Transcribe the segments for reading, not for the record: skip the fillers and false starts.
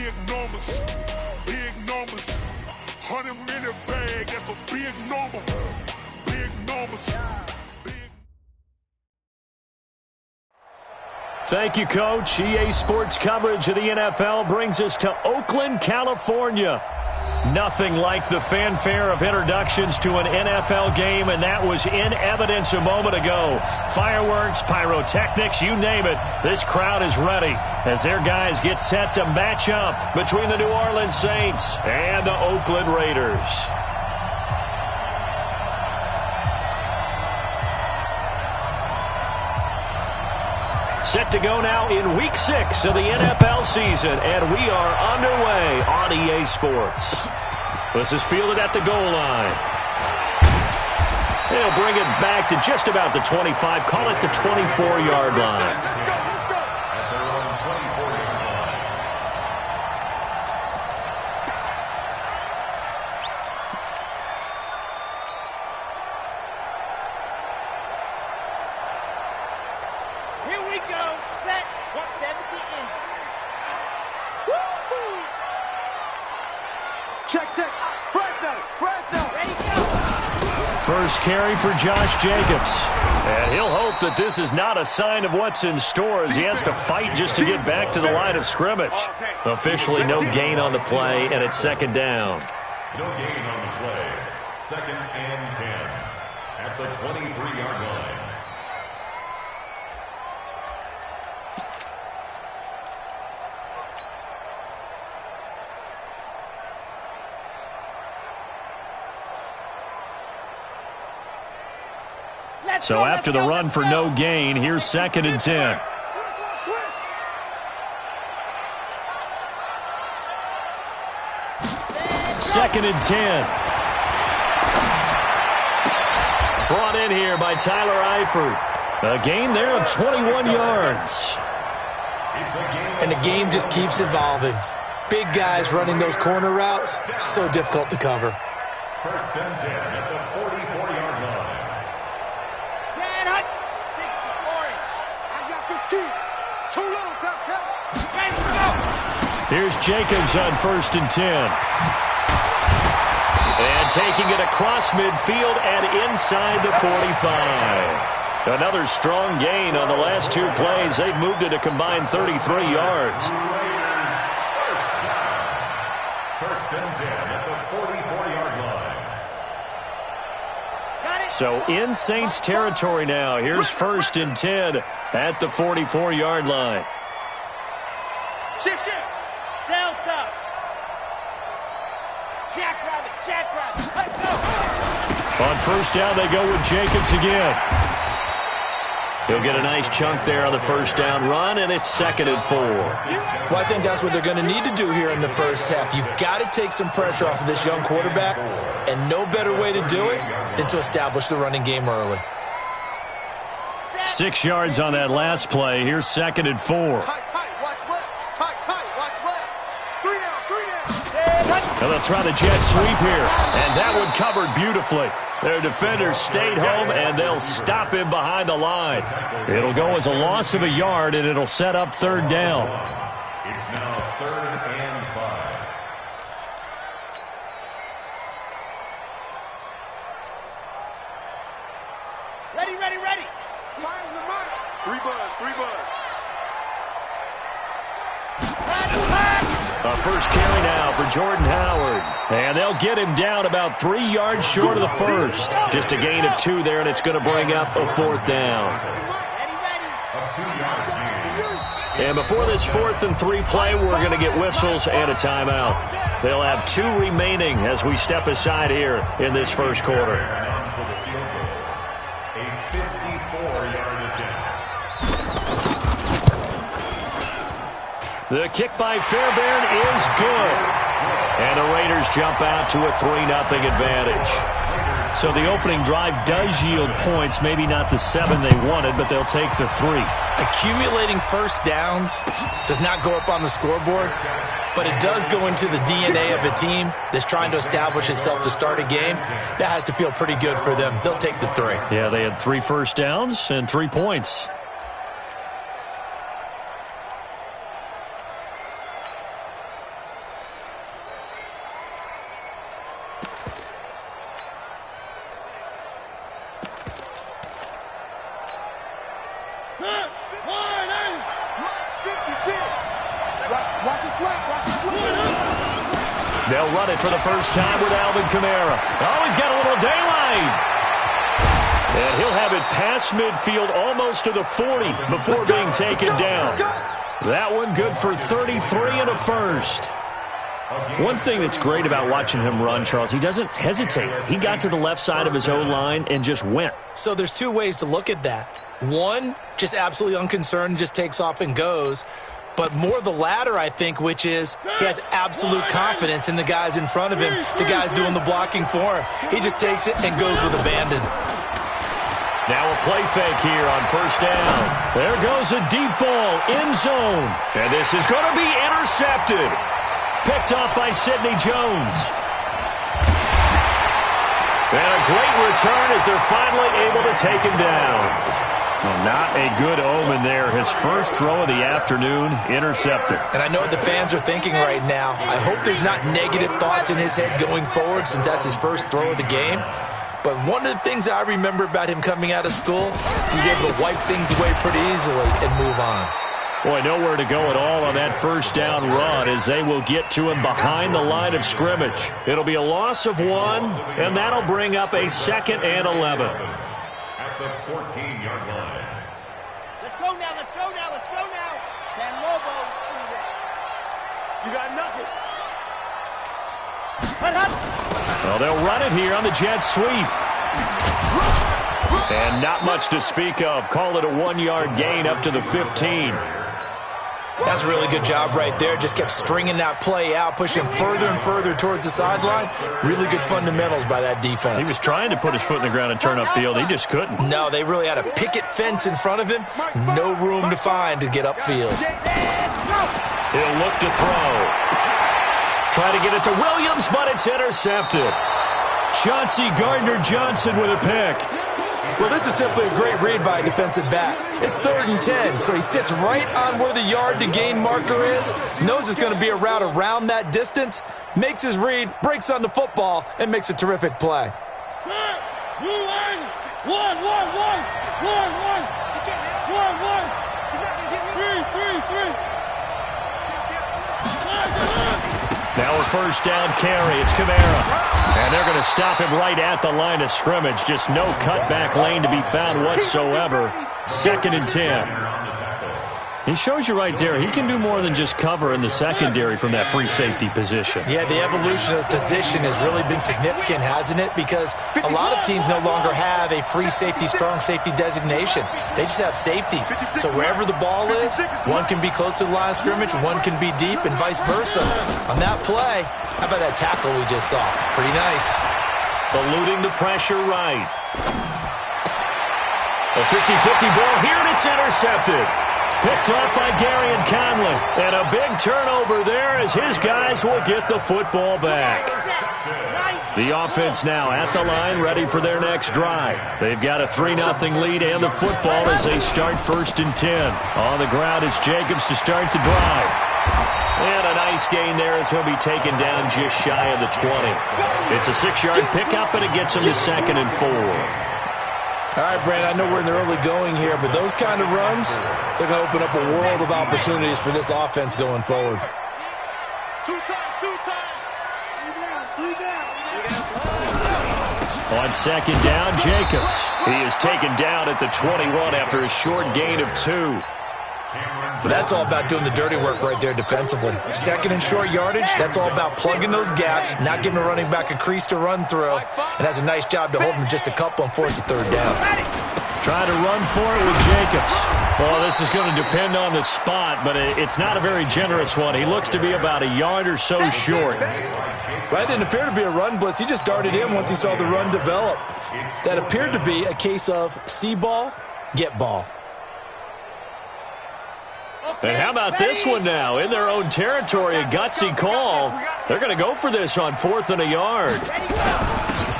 big numbers. Big numbers. 100-minute bag, that's a big number. Big numbers. Thank you, Coach. EA Sports coverage of the NFL brings us to Oakland, California. Nothing like the fanfare of introductions to an NFL game, and that was in evidence a moment ago. Fireworks, pyrotechnics, you name it. This crowd is ready as their guys get set to match up between the New Orleans Saints and the Oakland Raiders. Set to go now in Week 6 of the NFL season, and we are underway on EA Sports. This is fielded at the goal line. They'll bring it back to just about the 25, call it the 24-yard line. First carry for Josh Jacobs. And he'll hope that this is not a sign of what's in store as he has to fight just to get back to the line of scrimmage. Officially no gain on the play, and it's second down. No gain on the play. Second and 10 at the 23-yard line. So after the run for no gain, here's second and 10. Second and 10. Brought in here by Tyler Eifert. A gain there of 21 yards. And the game just keeps evolving. Big guys running those corner routes, so difficult to cover. First and 10 at the 44-yard line. Here's Jacobs on first and 10. And taking it across midfield and inside the 45. Another strong gain on the last two plays. They've moved it a combined 33 yards. First and 10 at the 44-yard line. So in Saints territory now. Here's first and 10 at the 44-yard line. Shift. Delta. Jackrabbit. Let's go. On first down, they go with Jacobs again. He'll get a nice chunk there on the first down run, and it's second and 4. Well, I think that's what they're going to need to do here in the first half. You've got to take some pressure off of this young quarterback, and no better way to do it than to establish the running game early. 6 yards on that last play. Here's second and 4. And they'll try the jet sweep here. And that one covered beautifully. Their defenders stayed home, and they'll stop him behind the line. It'll go as a loss of a yard, and it'll set up third down. It's now third and 5. Ready. Mine's the mark. 3 buzz. A first carry now for Jordan Howard. And they'll get him down about 3 yards short of the first. Just a gain of 2 there, and it's going to bring up a fourth down. And before this 4th and 3 play, we're going to get whistles and a timeout. They'll have 2 remaining as we step aside here in this first quarter. The kick by Fairbairn is good. And the Raiders jump out to a 3-0 advantage. So the opening drive does yield points, maybe not the 7 they wanted, but they'll take the 3. Accumulating first downs does not go up on the scoreboard, but it does go into the DNA of a team that's trying to establish itself to start a game. That has to feel pretty good for them. They'll take the 3. Yeah, they had 3 first downs and 3 points. Watch it slap. They'll run it for the first time with Alvin Kamara. Oh, he's got a little daylight. And he'll have it past midfield almost to the 40 before being taken down. That one good for 33 and a first. One thing that's great about watching him run, Charles, he doesn't hesitate. He got to the left side of his O-line and just went. So there's two ways to look at that. One, just absolutely unconcerned, just takes off and goes. But more the latter, I think, which is he has absolute confidence in the guys in front of him, the guys doing the blocking for him. He just takes it and goes with abandon. Now a play fake here on first down. There goes a deep ball, end zone. And this is going to be intercepted. Picked off by Sidney Jones. And a great return as they're finally able to take him down. Well, not a good omen there. His first throw of the afternoon, intercepted. And I know what the fans are thinking right now. I hope there's not negative thoughts in his head going forward since that's his first throw of the game. But one of the things I remember about him coming out of school is he's able to wipe things away pretty easily and move on. Boy, nowhere to go at all on that first down run as they will get to him behind the line of scrimmage. It'll be a loss of 1, and that'll bring up a 2nd and 11. At the 14-yard line. Let's go now. San Lobo. You got nothing. Well, they'll run it here on the jet sweep. And not much to speak of. Call it a 1-yard gain up to the 15. That's a really good job right there. Just kept stringing that play out, pushing further and further towards the sideline. Really good fundamentals by that defense. He was trying to put his foot in the ground and turn upfield. He just couldn't. No, they really had a picket fence in front of him. No room to find to get upfield. He'll look to throw. Try to get it to Williams, but it's intercepted. Chauncey Gardner-Johnson with a pick. Well, this is simply a great read by a defensive back. It's 3rd and 10, so he sits right on where the yard-to-gain marker is, knows it's going to be a route around that distance, makes his read, breaks on the football, and makes a terrific play. Now a first down carry. It's Kamara. And they're going to stop him right at the line of scrimmage. Just no cutback lane to be found whatsoever. 2nd and 10. He shows you right there, he can do more than just cover in the secondary from that free safety position. Yeah, the evolution of the position has really been significant, hasn't it? Because a lot of teams no longer have a free safety, strong safety designation. They just have safeties. So wherever the ball is, one can be close to the line of scrimmage, one can be deep, and vice versa. On that play, how about that tackle we just saw? Pretty nice. Eluding the pressure right. A 50-50 ball here, and it's intercepted. Picked off by Gary and Conley. And a big turnover there as his guys will get the football back. The offense now at the line, ready for their next drive. They've got a 3-0 lead and the football as they start 1st and 10. On the ground, it's Jacobs to start the drive. And a nice gain there as he'll be taken down just shy of the 20. It's a 6-yard pickup, and it gets him to 2nd and 4. All right, Brandon, I know we're in the early going here, but those kind of runs, they're going to open up a world of opportunities for this offense going forward. 2 times. 3 down. On 2nd down, Jacobs. He is taken down at the 21 after a short gain of 2. But that's all about doing the dirty work right there defensively. 2nd and short yardage, that's all about plugging those gaps, not giving a running back a crease to run through, and has a nice job to hold him just a couple and force a 3rd down. Trying to run for it with Jacobs. Well, this is going to depend on the spot, but it's not a very generous one. He looks to be about a yard or so short. Well, that didn't appear to be a run blitz. He just darted in once he saw the run develop. That appeared to be a case of see ball, get ball. And how about this one now? In their own territory, a gutsy call. They're going to go for this on 4th and a yard.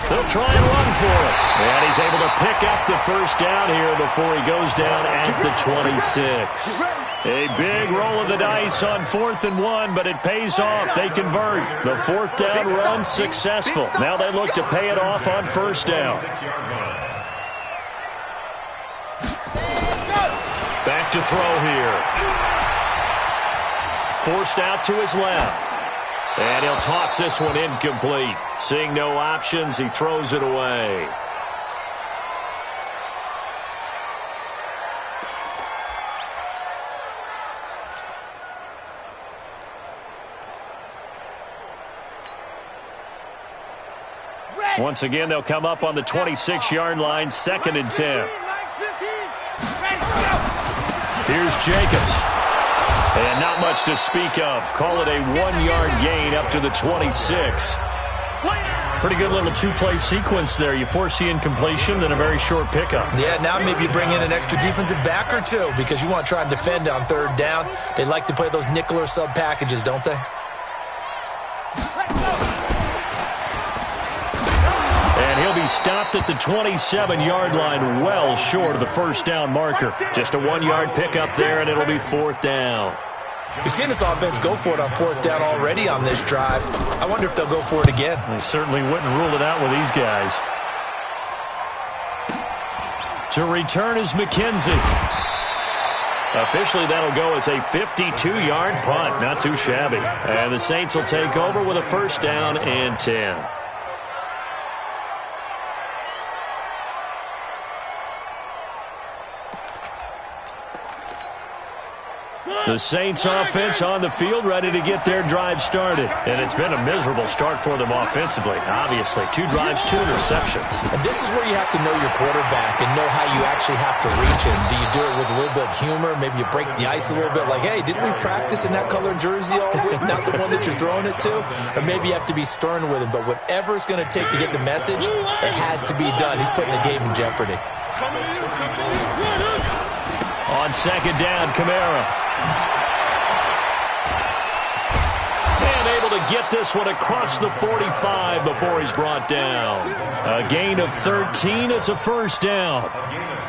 They'll try and run for it. And he's able to pick up the first down here before he goes down at the 26. A big roll of the dice on 4th and 1, but it pays off. They convert. The 4th down run successful. Now they look to pay it off on 1st down. back to throw here. Forced out to his left. And he'll toss this one incomplete. Seeing no options, he throws it away. Once again, they'll come up on the 26-yard line, 2nd and 10. Here's Jacobs. And not much to speak of. Call it a 1-yard gain up to the 26. Pretty good little two-play sequence there. You force the incompletion, then a very short pickup. Yeah, now maybe you bring in an extra defensive back or two because you want to try and defend on 3rd down. They like to play those nickel or sub packages, don't they? And he'll be stopped at the 27-yard line, well short of the 1st down marker. Just a 1-yard pickup there, and it'll be 4th down. We've seen this offense go for it on 4th down already on this drive. I wonder if they'll go for it again. They certainly wouldn't rule it out with these guys. To return is McKenzie. Officially, that'll go as a 52-yard punt. Not too shabby. And the Saints will take over with a 1st down and 10. The Saints offense on the field, ready to get their drive started. And it's been a miserable start for them offensively. Obviously, 2 drives, 2 interceptions. And this is where you have to know your quarterback and know how you actually have to reach him. Do you do it with a little bit of humor? Maybe you break the ice a little bit like, hey, didn't we practice in that colored jersey all week? Not the one that you're throwing it to? Or maybe you have to be stern with him. But whatever it's going to take to get the message, it has to be done. He's putting the game in jeopardy. On 2nd down, Kamara. And able to get this one across the 45 before he's brought down. A gain of 13. It's a 1st down.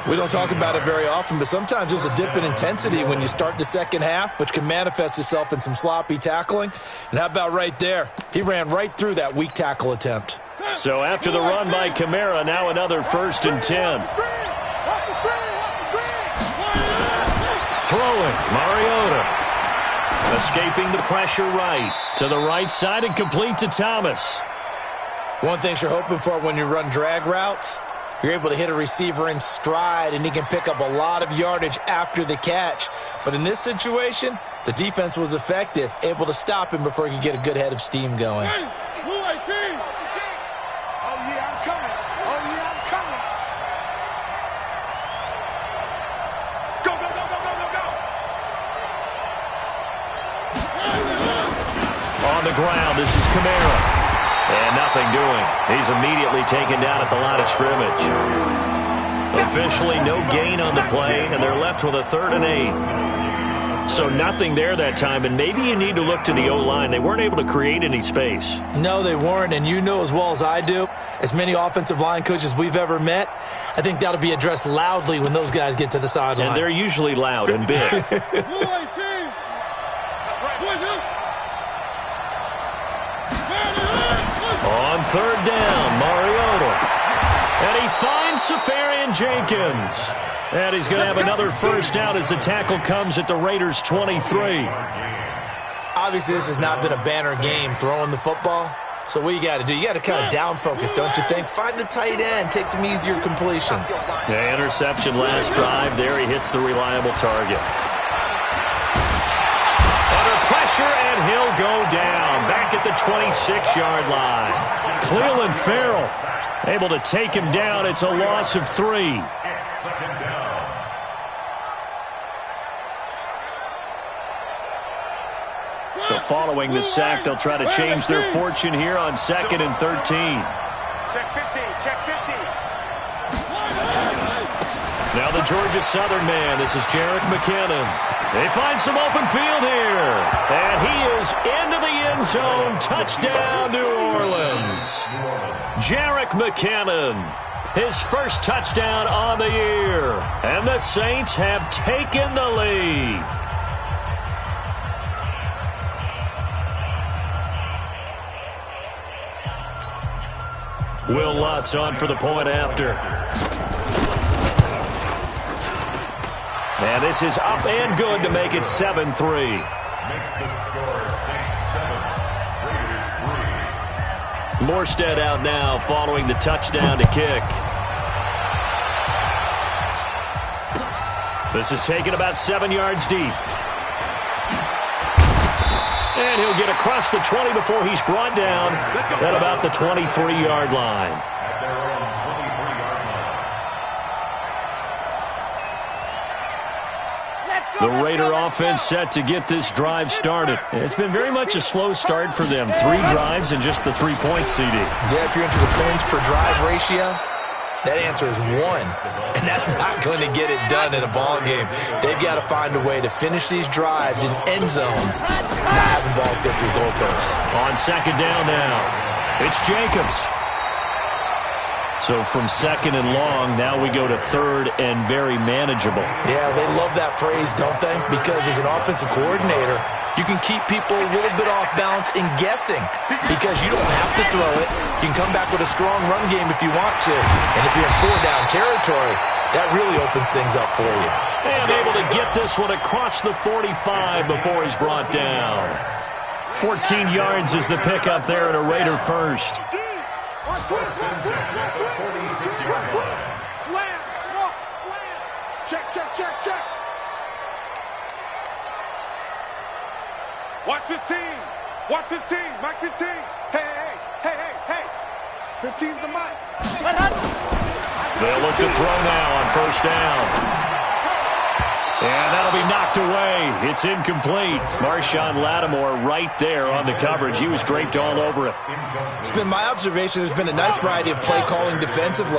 We don't talk about it very often, but sometimes there's a dip in intensity when you start the 2nd half, which can manifest itself in some sloppy tackling. And how about right there? He ran right through that weak tackle attempt. So after the run by Kamara, now another 1st and 10. Throwing, Mariota. Escaping the pressure right. To the right side and complete to Thomas. One thing you're hoping for when you run drag routes, you're able to hit a receiver in stride, and he can pick up a lot of yardage after the catch. But in this situation, the defense was effective, able to stop him before he could get a good head of steam going. On the ground, this is Kamara. And nothing doing. He's immediately taken down at the line of scrimmage. Officially, no gain on the play, and they're left with a 3rd and 8. So nothing there that time, and maybe you need to look to the O-line. They weren't able to create any space. No, they weren't, and you know as well as I do, as many offensive line coaches we've ever met, I think that'll be addressed loudly when those guys get to the sideline. And they're usually loud and big. On 3rd down, Mariota. And he finds Safarian Jenkins. And he's going to have another 1st down as the tackle comes at the Raiders' 23. Obviously, this has not been a banner game throwing the football. So what you got to do, you got to kind of down focus, don't you think? Find the tight end, take some easier completions. Yeah, interception last drive. There he hits the reliable target. Under pressure, and he'll go down. Back at the 26-yard line. Cleveland Farrell able to take him down. It's a loss of 3. So following the sack, they'll try to change their fortune here on 2nd and 13. Check 50, check 50. Now the Georgia Southern man. This is Jerick McKinnon. They find some open field here. And he is into the end zone. Touchdown, New Orleans. Jerick McKinnon. His 1st touchdown on the year. And the Saints have taken the lead. Will Lutz on for the point after. And this is up and good to make it 7-3. Makes the score Saints 7, Raiders 3. Morstead out now following the touchdown to kick. This is taken about 7 yards deep. And he'll get across the 20 before he's brought down at about the 23-yard line. At their own 23-yard line. The Raider offense set to get this drive started. It's been very much a slow start for them. 3 drives and just the 3 points, CD. Yeah, if you're into the points per drive ratio, that answer is 1. And that's not going to get it done in a ball game. They've got to find a way to finish these drives in end zones, not having balls go through goalposts. On second down now, it's Jacobs. So from second and long, now we go to third and very manageable. Yeah, they love that phrase, don't they? Because as an offensive coordinator, you can keep people a little bit off balance and guessing because you don't have to throw it. You can come back with a strong run game if you want to. And if you're in 4-down territory, that really opens things up for you. And able to get this one across the 45 before he's brought down. 14 yards is the pickup there at a Raider first. First and 10 at the 46-yard line. Slam, swap, slam. Check, check, check, check. Watch 15. Watch 15. Mike 15. Hey, hey, hey, hey, hey. 15's the mic. They'll look to throw now on first down. And that'll be knocked away. It's incomplete. Marshawn Lattimore right there on the coverage. He was draped all over it. It's been my observation there's been a nice variety of play calling defensively.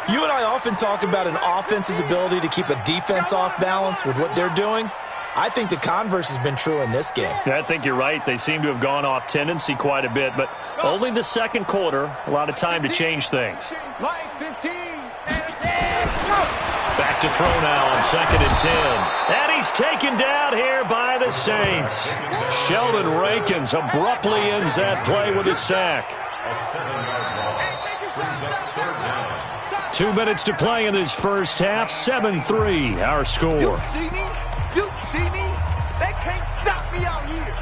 You and I often talk about an offense's ability to keep a defense off balance with what they're doing. I think the converse has been true in this game. I think you're right. They seem to have gone off tendency quite a bit, but only the second quarter, a lot of time to change things. Mike 15. Back to throw now on second and 10. And he's taken down here by the Saints. Sheldon Rankins abruptly ends that play with a sack. A 7-yard loss. Brings up third down. 2 minutes to play in this first half. 7-3, our score. You see me? You see me? They can't stop me out here.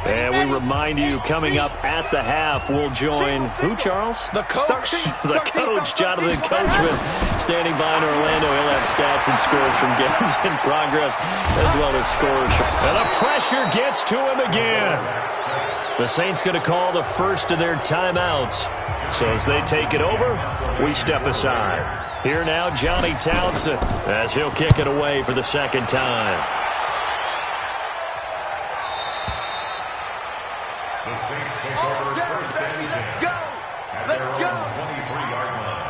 And we remind you, coming up at the half, we'll join who, Charles? The coach. The coach, Jonathan Coachman, standing by in Orlando. He'll have stats and scores from games in progress, as well as scores. And the pressure gets to him again. The Saints going to call the first of their timeouts. So as they take it over, we step aside. Here now, Johnny Townsend, as he'll kick it away for the second time. The Saints take over first and 10 at their own 23-yard line.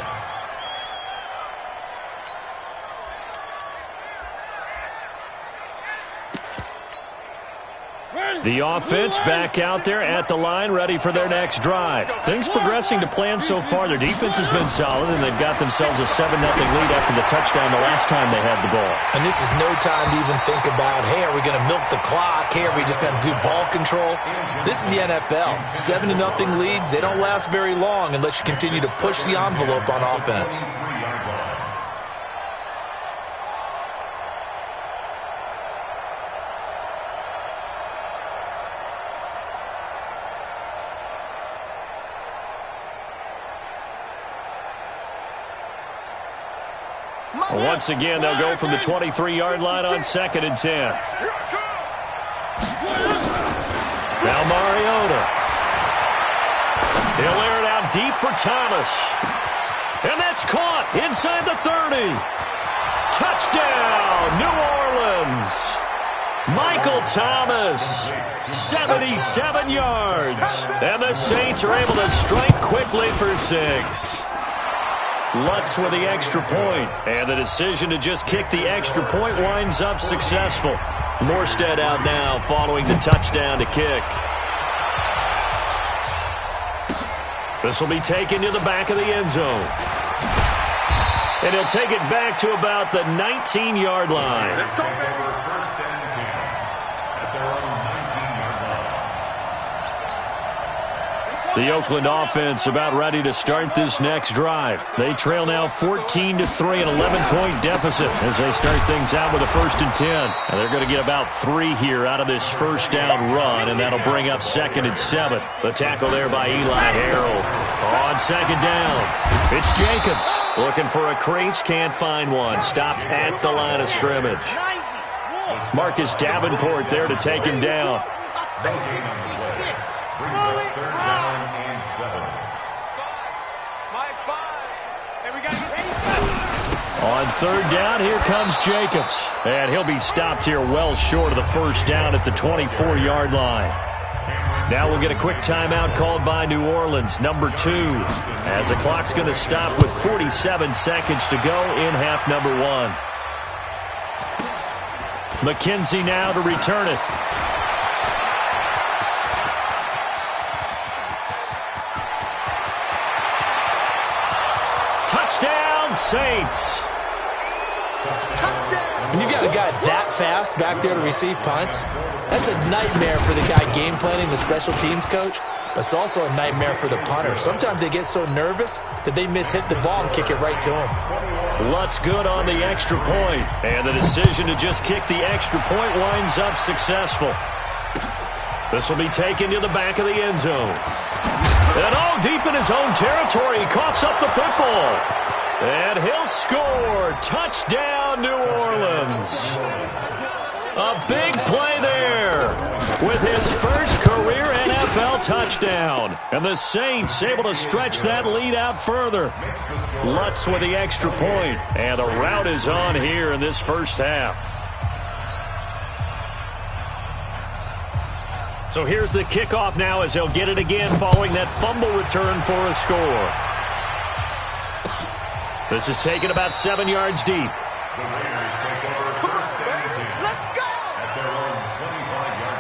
The offense back out there at the line, ready for their next drive. Things progressing to plan so far. Their defense has been solid, and they've got themselves a 7-0 lead after the touchdown the last time they had the ball. And this is no time to even think about, hey, are we going to milk the clock? Hey, are we just going to do ball control? This is the NFL. 7-0 leads, they don't last very long unless you continue to push the envelope on offense. Once again, they'll go from the 23-yard line on second and 10. Now Mariota. He'll air it out deep for Thomas. And that's caught inside the 30. Touchdown, New Orleans. Michael Thomas, 77 yards. And the Saints are able to strike quickly for 6. Lutz with the extra point, and the decision to just kick the extra point winds up successful. Morstead out now following the touchdown to kick. This will be taken to the back of the end zone. And he'll take it back to about the 19-yard line. Let's go, baby. First and 10 at their own 19-yard line. The Oakland offense about ready to start this next drive. They trail now 14-3, an 11-point deficit as they start things out with a 1st and 10. And they're going to get about 3 here out of this first down run, and that'll bring up 2nd and 7. The tackle there by Eli Harrell. On 2nd down, it's Jacobs looking for a crease, can't find one. Stopped at the line of scrimmage. Marcus Davenport there to take him down. Brings up 3rd down and 7. On 3rd down, here comes Jacobs. And he'll be stopped here well short of the 1st down at the 24-yard line. Now we'll get a quick timeout called by New Orleans, number 2, as the clock's going to stop with 47 seconds to go in half number 1. McKenzie now to return it. Touchdown, Saints. When you've got a guy that fast back there to receive punts, that's a nightmare for the guy game planning, the special teams coach, but it's also a nightmare for the punter. Sometimes they get so nervous that they mishit the ball and kick it right to him. Lutz good on the extra point, and the decision to just kick the extra point winds up successful. This will be taken to the back of the end zone. And all deep in his own territory, he coughs up the football. And he'll score. Touchdown, New Orleans. A big play there with his first career NFL touchdown. And the Saints able to stretch that lead out further. Lutz with the extra point. And the rout is on here in this first half. So here's the kickoff now as they'll get it again following that fumble return for a score. This is taken about 7 yards deep. The Raiders take over 1st and 10. Let's go! At their own 25-yard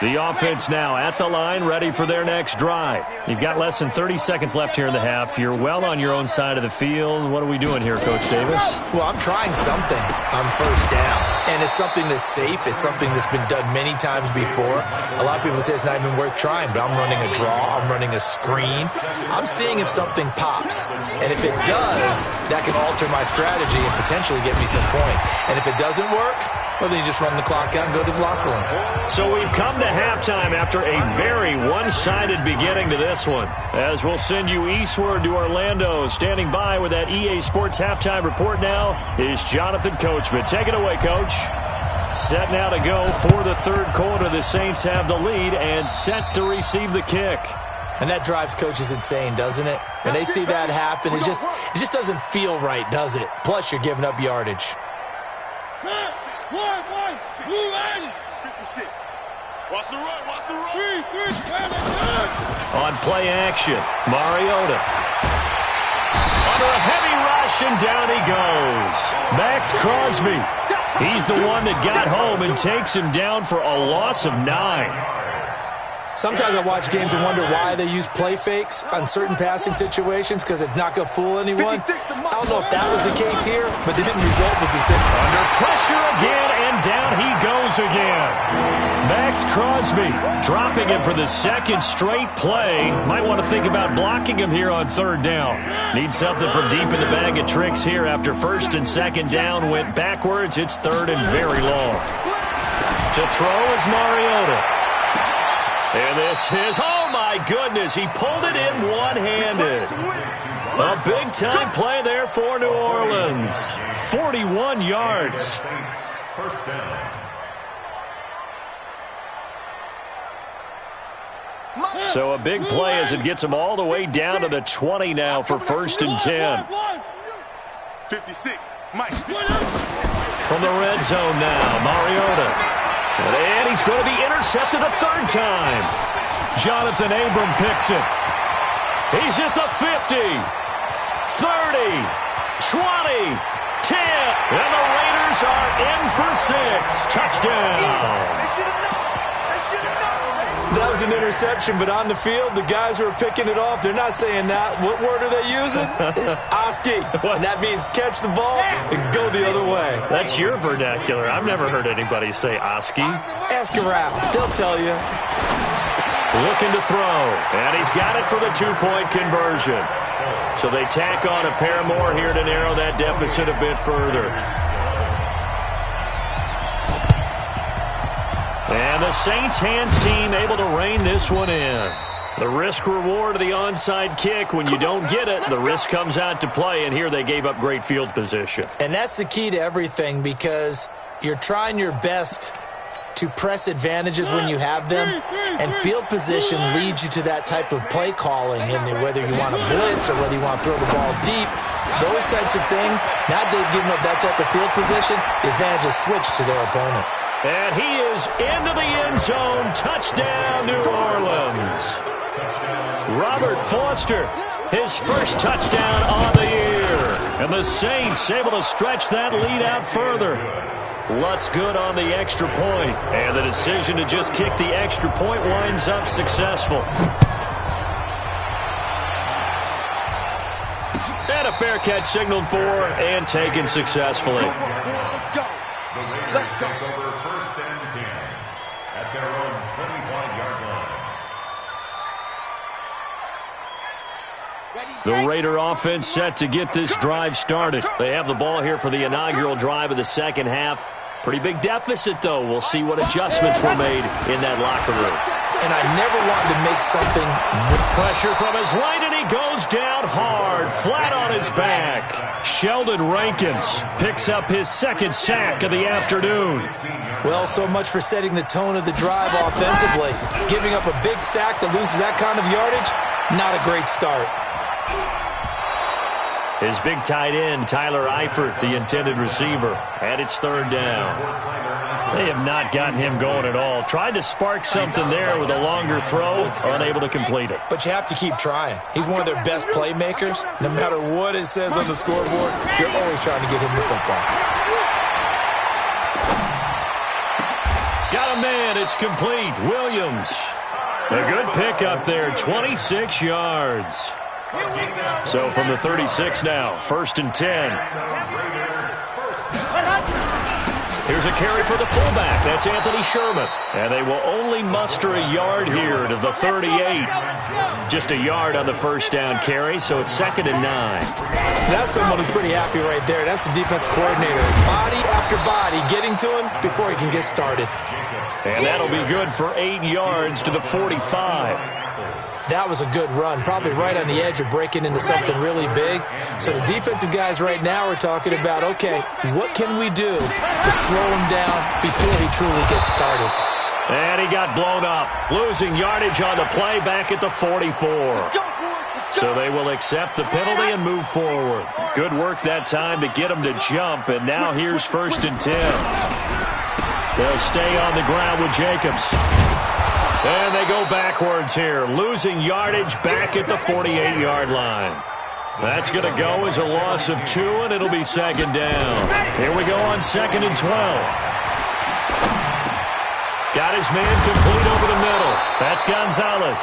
line. The offense now at the line, ready for their next drive. You've got less than 30 seconds left here in the half. You're well on your own side of the field. What are we doing here, Coach Davis? Well, I'm trying something on 1st down. And it's something that's safe. It's something that's been done many times before. A lot of people say it's not even worth trying, but I'm running a draw. I'm running a screen. I'm seeing if something pops. And if it does, that can alter my strategy and potentially get me some points. And if it doesn't work, well, then you just run the clock out and go to the locker room. So we've come to halftime after a very one-sided beginning to this one. As we'll send you eastward to Orlando. Standing by with that EA Sports halftime report now is Jonathan Coachman. Take it away, Coach. Set now to go for the 3rd quarter. The Saints have the lead and set to receive the kick. And that drives coaches insane, doesn't it? When they see that happen, it just doesn't feel right, does it? Plus, you're giving up yardage. 56. Watch the run, watch the run. On play action, Mariota. Under a heavy rush, and down he goes. Max Crosby. He's the one that got home and takes him down for a loss of 9. Sometimes I watch games and wonder why they use play fakes on certain passing situations because it's not going to fool anyone. I don't know if that was the case here, but the end result was the same. Under pressure again, and down he goes again. Max Crosby dropping him for the 2nd straight play. Might want to think about blocking him here on 3rd down. Need something from deep in the bag of tricks here after 1st and 2nd down went backwards. It's 3rd and very long. To throw is Mariota. And this is, oh my goodness, he pulled it in one-handed. A big-time play there for New Orleans. 41 yards. 1st down. So a big play as it gets him all the way down to the 20 now for 1st and 10. 56. Mike. From the red zone now, Mariota. And he's going to be intercepted a 3rd time. Jonathan Abram picks it. He's at the 50, 30, 20, 10. And the Raiders are in for 6. Touchdown. That was an interception, but on the field, the guys who are picking it off, they're not saying that. What word are they using? It's Oski, and that means catch the ball and go the other way. That's your vernacular. I've never heard anybody say Oski. Ask around. They'll tell you. Looking to throw, and he's got it for the two-point conversion. So they tack on a pair more here to narrow that deficit a bit further. And the Saints hands team able to rein this one in. The risk-reward of the onside kick. When you don't get it, the risk comes out to play, and here they gave up great field position. And that's the key to everything, because you're trying your best to press advantages when you have them, and field position leads you to that type of play calling, and whether you want to blitz or whether you want to throw the ball deep, those types of things. Now they've given up that type of field position, the advantage is switched to their opponent. And he is into the end zone. Touchdown, New Orleans. Robert Foster, his first touchdown on the year. And the Saints able to stretch that lead out further. Lutz good on the extra point, and the decision to just kick the extra point winds up successful. And a fair catch signaled for and taken successfully. Let's go. Let's go. Over first and 10 at their own 25-yard line. The Raider offense set to get this drive started. They have the ball here for the inaugural drive of the second half. Pretty big deficit, though. We'll see what adjustments were made in that locker room. And I never wanted to make something. Pressure from his right, and he goes down hard, flat on his back. Sheldon Rankins picks up his second sack of the afternoon. Well, so much for setting the tone of the drive offensively. Giving up a big sack that loses that kind of yardage, not a great start. His big tight end, Tyler Eifert, the intended receiver, and it's third down. They have not gotten him going at all. Tried to spark something there with a longer throw, unable to complete it. But you have to keep trying. He's one of their best playmakers. No matter what it says on the scoreboard, you're always trying to get him the football. Got a man, it's complete. Williams. A good pickup there, 26 yards. So from the 36 now, first and 10. Here's a carry for the fullback. That's Anthony Sherman. And they will only muster a yard here to the 38. Just a yard on the first down carry, so it's second and 9. That's someone who's pretty happy right there. That's the defense coordinator. Body after body getting to him before he can get started. And that'll be good for 8 yards to the 45. That was a good run, probably right on the edge of breaking into something really big. So the defensive guys right now are talking about, okay, what can we do to slow him down before he truly gets started? And he got blown up, losing yardage on the play back at the 44. So they will accept the penalty and move forward. Good work that time to get him to jump, and now here's first and 10. They'll stay on the ground with Jacobs. And they go backwards here, losing yardage back at the 48-yard line. That's going to go as a loss of 2, and it'll be second down. Here we go on second and 12. Got his man complete over the middle. That's Gonzalez.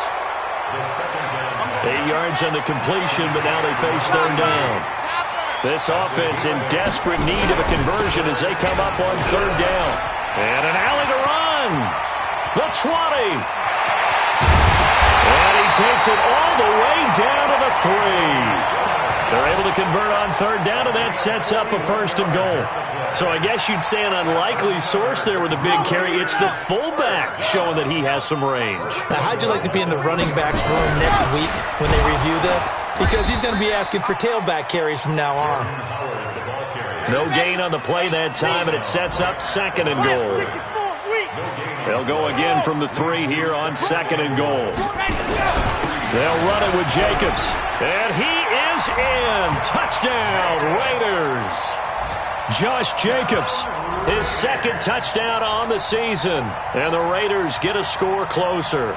8 yards on the completion, but now they face third down. This offense in desperate need of a conversion as they come up on third down. And an alley to run. The 20. And he takes it all the way down to the 3. They're able to convert on third down, and that sets up a first and goal. So I guess you'd say an unlikely source there with a big carry. It's the fullback showing that he has some range. Now, how'd you like to be in the running backs room next week when they review this? Because he's going to be asking for tailback carries from now on. No gain on the play that time, and it sets up second and goal. They'll go again from the 3 here on second and goal. They'll run it with Jacobs. And he is in. Touchdown, Raiders. Josh Jacobs, his second touchdown on the season. And the Raiders get a score closer.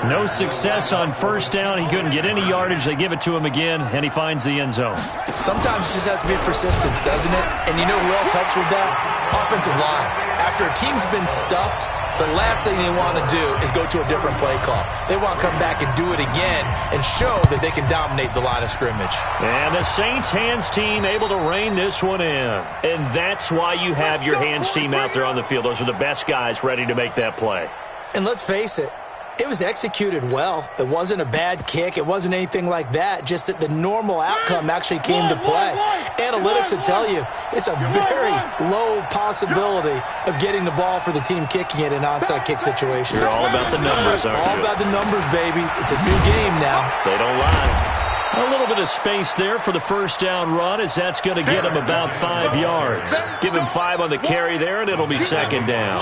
No success on first down. He couldn't get any yardage. They give it to him again, and he finds the end zone. Sometimes it just has to be persistence, doesn't it? And you know who else helps with that? Offensive line. After a team's been stuffed, the last thing they want to do is go to a different play call. They want to come back and do it again and show that they can dominate the line of scrimmage. And the Saints hands team able to rein this one in. And that's why you have your hands team out there on the field. Those are the best guys ready to make that play. And let's face it, it was executed well. It wasn't a bad kick. It wasn't anything like that. Just that the normal outcome actually came to play. Analytics will tell you it's a very low possibility of getting the ball for the team kicking it in an onside kick situation. You're all about the numbers, aren't you? All about the numbers, baby. It's a new game now. They don't lie. A little bit of space there for the first down run, as that's going to get him about 5 yards. Give him 5 on the carry there, and it'll be second down.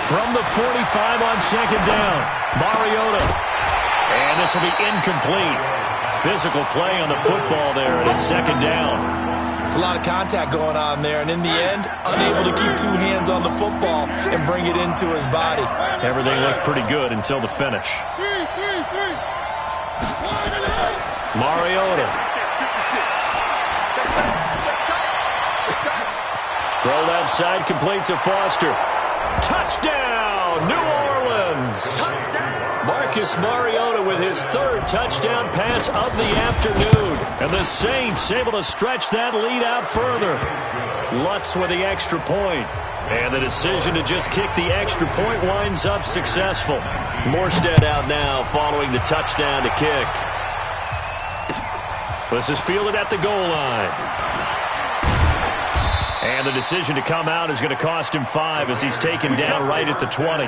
From the 45 on second down, Mariota. And this will be incomplete. Physical play on the football there, and it's second down. It's a lot of contact going on there, and in the end, unable to keep 2 hands on the football and bring it into his body. Everything looked pretty good until the finish. Mariota. Throw outside, complete to Foster. Touchdown, New Orleans! Marcus Mariota with his 3rd touchdown pass of the afternoon. And the Saints able to stretch that lead out further. Lutz with the extra point. And the decision to just kick the extra point winds up successful. Morstead out now following the touchdown to kick. This is fielded at the goal line. And the decision to come out is going to cost him 5 as he's taken down right at the 20.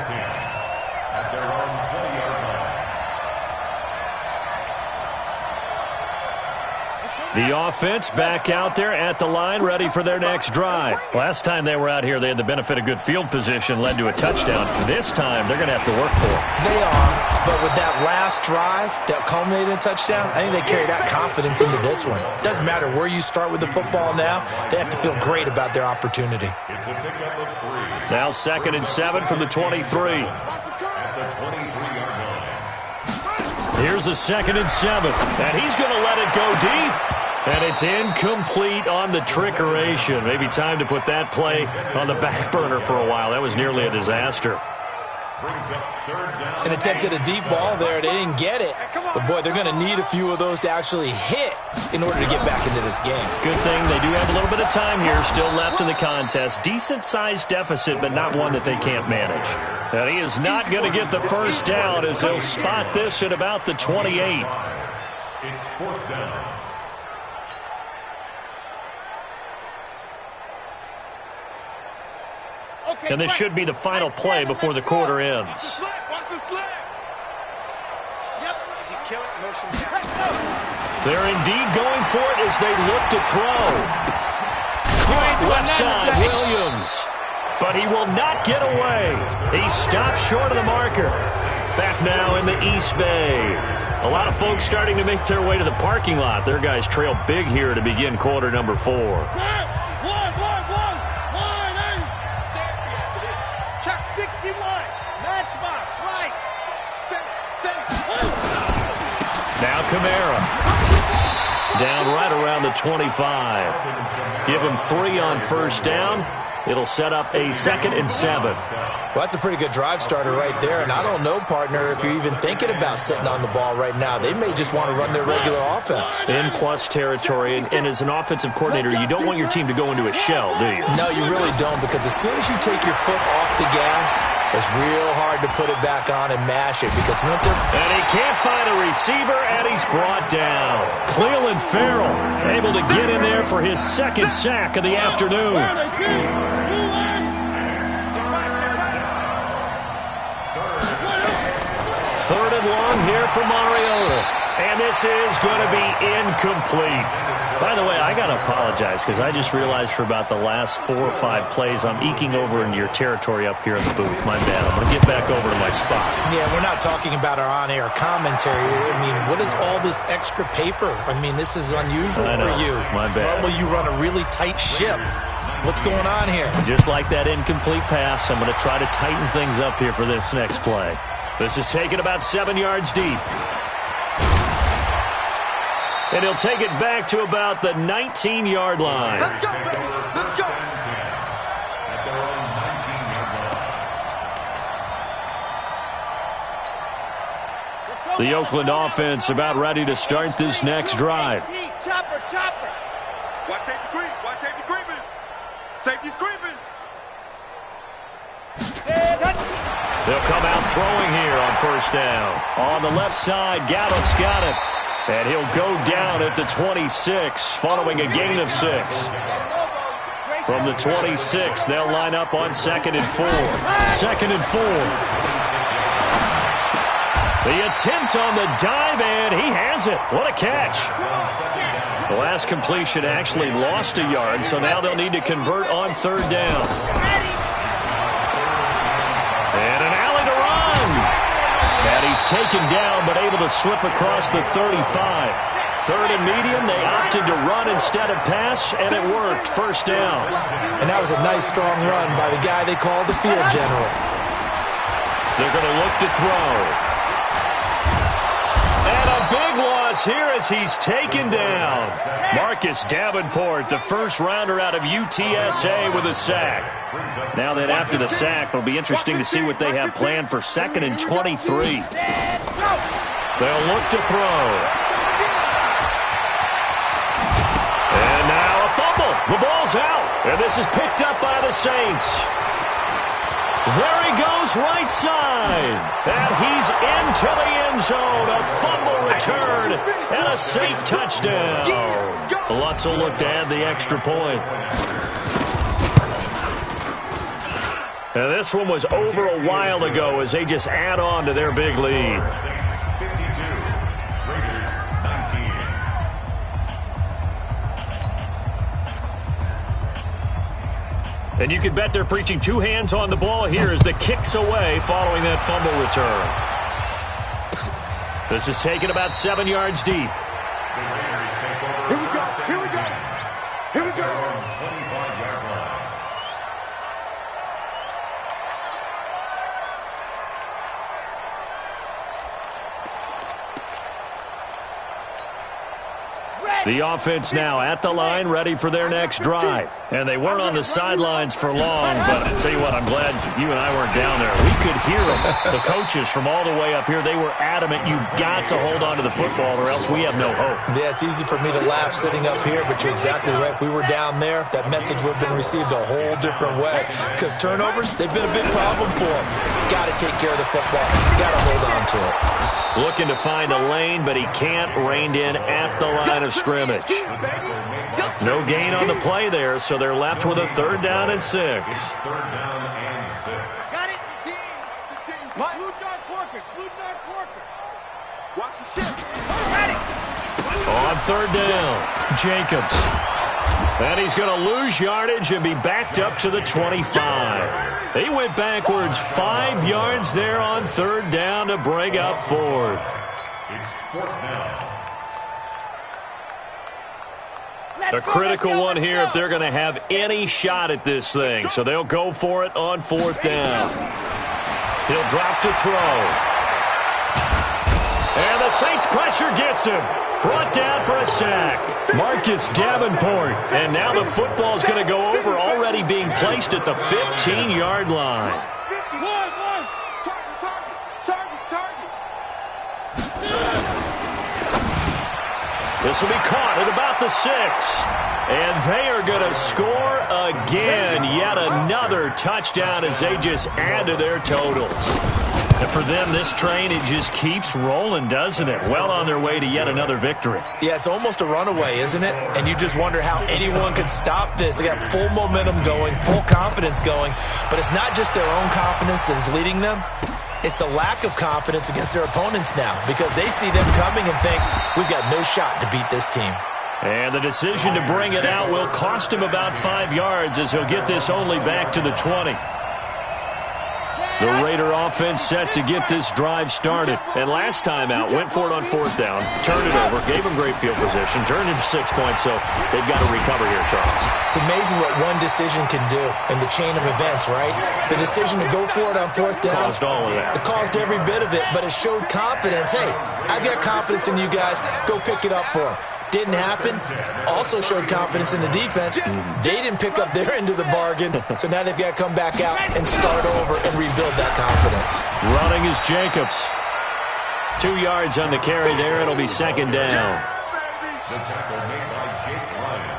The offense back out there at the line, ready for their next drive. Last time they were out here, they had the benefit of good field position, led to a touchdown. This time, they're going to have to work for it. They are, but with that last drive that culminated in a touchdown, I think they carry that confidence into this one. Doesn't matter where you start with the football now, they have to feel great about their opportunity. Now 2nd and 7 from the 23. Here's a 2nd and 7, and he's going to let it go deep. And it's incomplete on the trickeration. Maybe time to put that play on the back burner for a while. That was nearly a disaster. An attempt at a deep ball there. They didn't get it. But, boy, they're going to need a few of those to actually hit in order to get back into this game. Good thing they do have a little bit of time here still left in the contest. Decent-sized deficit, but not one that they can't manage. And he is not going to get the first down as he'll spot this at about the 28. It's 4th down. And this should be the final play before the quarter ends. They're indeed going for it as they look to throw. Left side, Williams. But he will not get away. He stopped short of the marker. Back now in the East Bay. A lot of folks starting to make their way to the parking lot. Their guys trail big here to begin quarter number 4. Now Kamara. Down right around the 25. Give him 3 on first down. It'll set up a 2nd and 7. Well, that's a pretty good drive starter right there. And I don't know, partner, if you're even thinking about sitting on the ball right now. They may just want to run their regular offense. In plus territory. And as an offensive coordinator, you don't want your team to go into a shell, do you? No, you really don't. Because as soon as you take your foot off the gas, it's real hard to put it back on and mash it. Because once and he can't find a receiver, and he's brought down. Cleveland Farrell able to get in there for his 2nd sack of the afternoon. 3rd and long here for Mariota. And this is going to be incomplete. By the way, I got to apologize because I just realized for about the last 4 or 5 plays I'm eking over into your territory up here in the booth. My bad. I'm going to get back over to my spot. Yeah, we're not talking about our on-air commentary. I mean, what is all this extra paper? I mean, this is unusual for you. My bad. Normally you run a really tight ship. What's going on here? Just like that incomplete pass, I'm going to try to tighten things up here for this next play. This is taken about 7 yards deep. And he'll take it back to about the 19-yard line. Let's go, baby. Let's go. At their own 19-yard line. The Oakland offense about ready to start this next drive. Chopper, chopper. Watch safety creep. Watch safety creeping. Safety's creeping. They'll come out throwing here on first down. On the left side, Gallup's got it. And he'll go down at the 26, following a gain of 6. From the 26, they'll line up on 2nd and 4. 2nd and 4. The attempt on the dive, and he has it. What a catch. The last completion actually lost a yard, so now they'll need to convert on 3rd down. And an alley to run. And he's taken down, but able to slip across the 35. 3rd and medium, they opted to run instead of pass, and it worked. 1st down. And that was a nice, strong run by the guy they called the field general. They're going to look to throw. And a big loss here as he's taken down. Marcus Davenport, the first rounder out of UTSA, with a sack. Now then, after the sack, it'll be interesting to see what they have planned for 2nd and 23. They'll look to throw. And now a fumble. The ball's out. And this is picked up by the Saints. There he goes, right side. And he's into the end zone. A fumble return and a Saint touchdown. Lutz will look to add the extra point. Now, this one was over a while ago as they just add on to their big lead. Saints 52, Raiders 19. And you can bet they're preaching 2 hands on the ball here as the kick's away following that fumble return. This is taken about 7 yards deep. The Raiders take over. Here we go. Here we go. Here we At their go. own 25-yard line. The offense now at the line, ready for their next drive. And they weren't on the sidelines for long, but I tell you what, I'm glad you and I weren't down there. We could hear them. The coaches from all the way up here, they were adamant, you've got to hold on to the football or else we have no hope. Yeah, it's easy for me to laugh sitting up here, but you're exactly right. If we were down there, that message would have been received a whole different way. Because turnovers, they've been a big problem for them. Got to take care of the football. Got to hold on to it. Looking to find a lane, but he can't, reined in at the line of scrimmage. No gain on the play there, so they're left with a 3rd down and 6. 3rd down and 6. Got it, team. Blue dog Corkers. Blue dog Corkers. Watch the ship. Got it. On 3rd down, Jacobs. And he's going to lose yardage and be backed up to the 25. He went backwards 5 yards there on 3rd down to bring up 4th. It's 4th down. A critical one here if they're going to have any shot at this thing. So they'll go for it on 4th down. He'll drop to throw. And the Saints pressure gets him. Brought down for a sack. Marcus Davenport. And now the football's going to go over, already being placed at the 15-yard line. This will be caught at about the 6. And they are going to score again. Yet another touchdown as they just add to their totals. And for them, this train, it just keeps rolling, doesn't it? Well on their way to yet another victory. Yeah, it's almost a runaway, isn't it? And you just wonder how anyone could stop this. They got full momentum going, full confidence going. But it's not just their own confidence that's leading them. It's the lack of confidence against their opponents now because they see them coming and think, we've got no shot to beat this team. And the decision to bring it out will cost him about 5 yards as he'll get this only back to the 20. The Raider offense set to get this drive started. And last time out, went for it on 4th down, turned it over, gave them great field position, turned into 6 points, so they've got to recover here, Charles. It's amazing what one decision can do in the chain of events, right? The decision to go for it on 4th down. Caused all of that. It caused every bit of it, but it showed confidence. Hey, I've got confidence in you guys. Go pick it up for them. Didn't happen. Also showed confidence in the defense. They didn't pick up their end of the bargain, so now they've got to come back out and start over and rebuild that confidence. Running is Jacobs. 2 yards on the carry there. It'll be second down. The tackle made by Jake Ryan.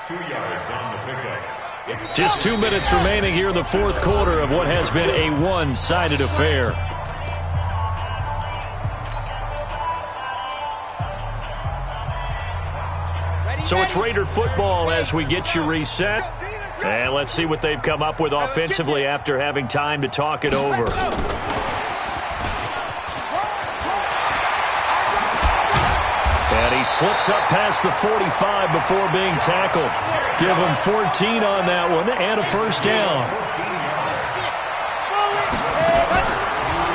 2 yards on the pickup. Just 2 minutes remaining here in the fourth quarter of what has been a one-sided affair. So it's Raider football as we get you reset. And let's see what they've come up with offensively after having time to talk it over. And he slips up past the 45 before being tackled. Give him 14 on that one and a first down.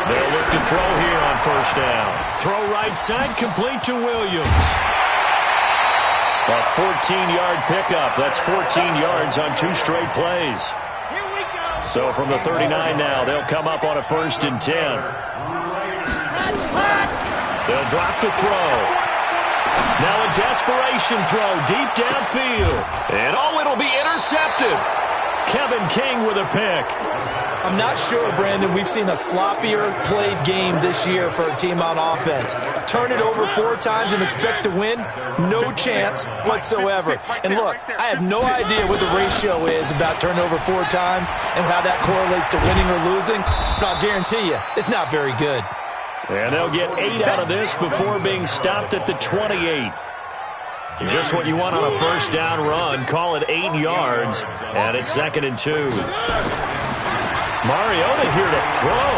They'll look to throw here on first down. Throw right side, complete to Williams. A 14-yard pickup. That's 14 yards on 2 straight plays. So from the 39 now, they'll come up on a 1st and 10. They'll drop the throw. Now a desperation throw deep downfield. And it'll be intercepted. Kevin King with a pick. I'm not sure, Brandon, we've seen a sloppier played game this year for a team on offense. Turn it over 4 times and expect to win? No chance whatsoever. And look, I have no idea what the ratio is about turnover 4 times and how that correlates to winning or losing, but I'll guarantee you, it's not very good. And they'll get 8 out of this before being stopped at the 28. Just what you want on a first down run. Call it 8 yards, and it's 2nd and 2. Mariota here to throw.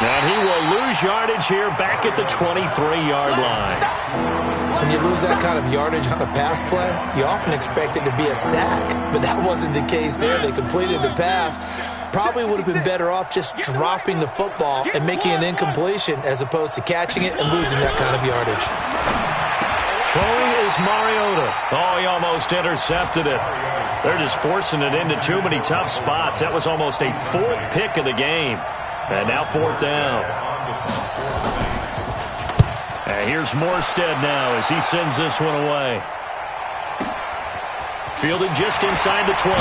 And he will lose yardage here back at the 23-yard line. When you lose that kind of yardage on a pass play, you often expect it to be a sack, but that wasn't the case there. They completed the pass. Probably would have been better off just dropping the football and making an incompletion as opposed to catching it and losing that kind of yardage. Throwing is Mariota. Oh, he almost intercepted it. They're just forcing it into too many tough spots. That was almost a 4th pick of the game. And now 4th down. And here's Morstead now as he sends this one away. Fielded just inside the 20.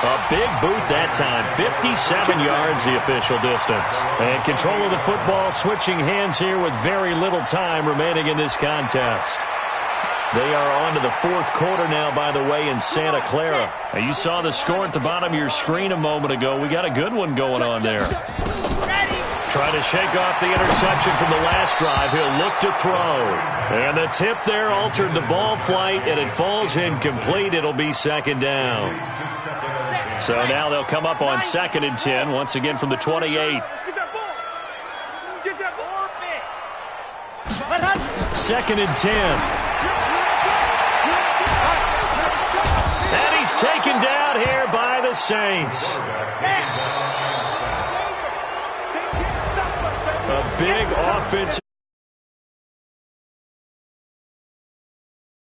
A big boot that time. 57 yards the official distance. And control of the football switching hands here with very little time remaining in this contest. They are on to the 4th quarter now, by the way, in Santa Clara. Now, you saw the score at the bottom of your screen a moment ago. We got a good one going on there. Trying to shake off the interception from the last drive. He'll look to throw. And the tip there altered the ball flight, and it falls incomplete. It'll be 2nd down. So now they'll come up on 2nd and 10, once again from the 28. 2nd and 10. And he's taken down here by the Saints. A big offensive